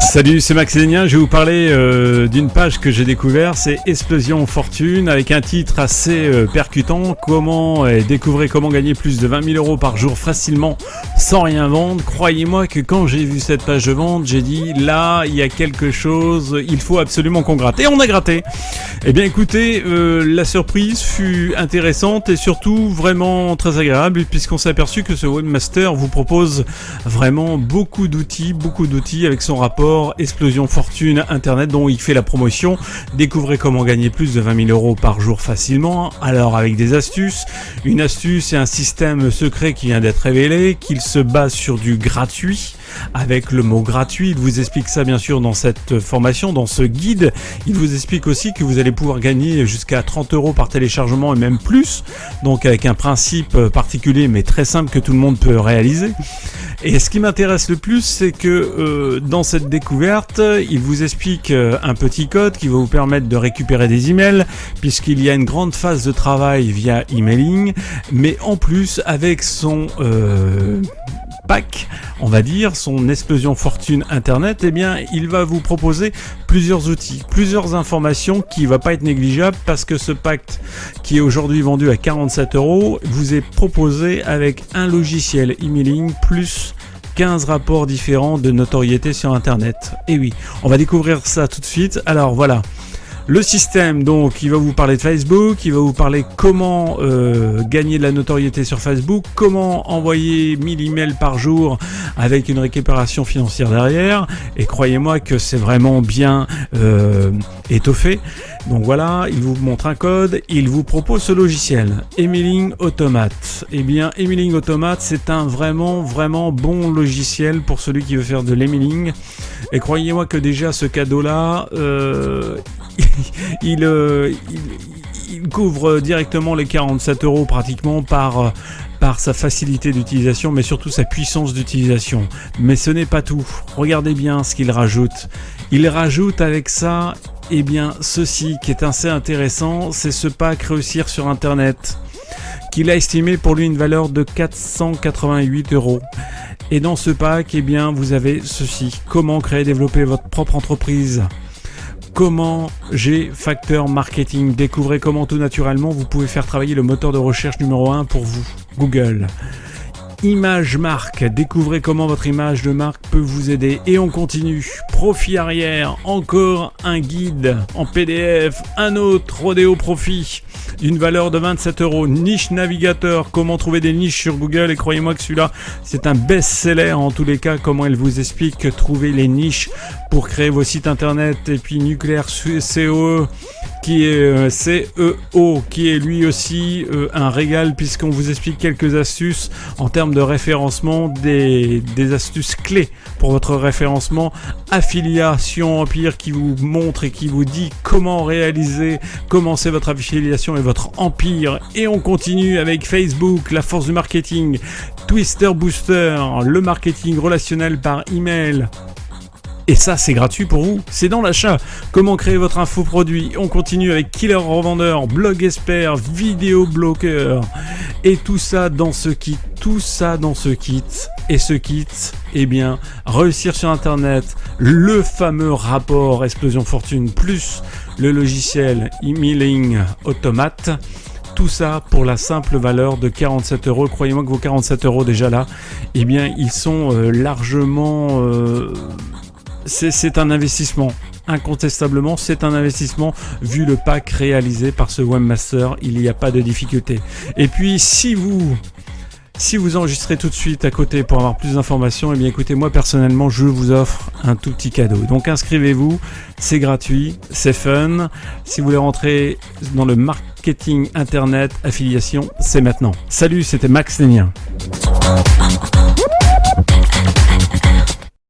Salut, c'est Max Lénien. Je vais vous parler d'une page que j'ai découverte, c'est Explosion Fortune, avec un titre assez percutant. Découvrez comment gagner plus de 20 000 euros par jour facilement sans rien vendre. Croyez-moi que quand j'ai vu cette page de vente, j'ai dit là, il y a quelque chose, il faut absolument qu'on gratte. Et on a gratté. Eh bien écoutez, la surprise fut intéressante et surtout vraiment très agréable, puisqu'on s'est aperçu que ce webmaster vous propose vraiment beaucoup d'outils avec son rapport Explosion Fortune Internet dont il fait la promotion. Découvrez comment gagner plus de 20 000 euros par jour facilement. Alors avec des astuces, une astuce et un système secret qui vient d'être révélé, qu'il se base sur du gratuit. Avec le mot gratuit, il vous explique ça bien sûr dans cette formation, dans ce guide. Il vous explique aussi que vous allez pouvoir gagner jusqu'à 30 euros par téléchargement et même plus. Donc avec un principe particulier mais très simple que tout le monde peut réaliser. Et ce qui m'intéresse le plus, c'est que dans cette découverte, il vous explique un petit code qui va vous permettre de récupérer des emails, puisqu'il y a une grande phase de travail via emailing, mais en plus avec son pack, on va dire, son Explosion Fortune Internet, eh bien, il va vous proposer plusieurs outils, plusieurs informations qui va pas être négligeable, parce que ce pack qui est aujourd'hui vendu à 47 euros vous est proposé avec un logiciel emailing plus 15 rapports différents de notoriété sur Internet. Et oui, on va découvrir ça tout de suite. Alors voilà. Le système, donc, il va vous parler de Facebook, il va vous parler comment gagner de la notoriété sur Facebook, comment envoyer 1000 emails par jour avec une récupération financière derrière. Et croyez-moi que c'est vraiment bien étoffé. Donc voilà, il vous montre un code, il vous propose ce logiciel, Emailing Automate. Eh bien, Emailing Automate, c'est un vraiment bon logiciel pour celui qui veut faire de l'emailing. Et croyez-moi que déjà ce cadeau-là, il couvre directement les 47 euros pratiquement par sa facilité d'utilisation, mais surtout sa puissance d'utilisation. Mais ce n'est pas tout. Regardez bien ce qu'il rajoute. Il rajoute avec ça, eh bien, ceci qui est assez intéressant, c'est ce pack Réussir sur Internet, qu'il a estimé pour lui une valeur de 488 euros. Et dans ce pack, eh bien, vous avez ceci. Comment créer et développer votre propre entreprise. Comment G-Factor Marketing. Découvrez comment tout naturellement vous pouvez faire travailler le moteur de recherche numéro 1 pour vous, Google. Image marque, découvrez comment votre image de marque peut vous aider. Et on continue. Profit arrière, encore un guide en PDF, un autre Rodéo Profit d'une valeur de 27 euros. Niche navigateur, comment trouver des niches sur Google. Et croyez-moi que celui-là, c'est un best-seller en tous les cas. Comment elle vous explique trouver les niches pour créer vos sites internet. Et puis Nucléaire CEO, qui est CEO, qui est lui aussi un régal, puisqu'on vous explique quelques astuces en termes de référencement, des astuces clés pour votre référencement. Affiliation Empire, qui vous montre et qui vous dit comment commencer votre affiliation et votre empire. Et on continue avec Facebook, la force du marketing, Twister Booster, le marketing relationnel par email. Et ça, c'est gratuit pour vous, c'est dans l'achat. Comment créer votre infoproduit. On continue avec Killer Revendeur, Blog Expert, Vidéo Bloqueur. Et tout ça dans ce kit. Et ce kit, eh bien, Réussir sur Internet, le fameux rapport Explosion Fortune, plus le logiciel Emailing Automate. Tout ça pour la simple valeur de 47 euros. Croyez-moi que vos 47 euros déjà là, eh bien, ils sont largement... C'est un investissement. Incontestablement, c'est un investissement vu le pack réalisé par ce webmaster. Il n'y a pas de difficulté. Et puis, si vous enregistrez tout de suite à côté pour avoir plus d'informations, eh bien écoutez, moi personnellement, je vous offre un tout petit cadeau. Donc inscrivez-vous, c'est gratuit, c'est fun. Si vous voulez rentrer dans le marketing internet affiliation, c'est maintenant. Salut, c'était Max Lénien.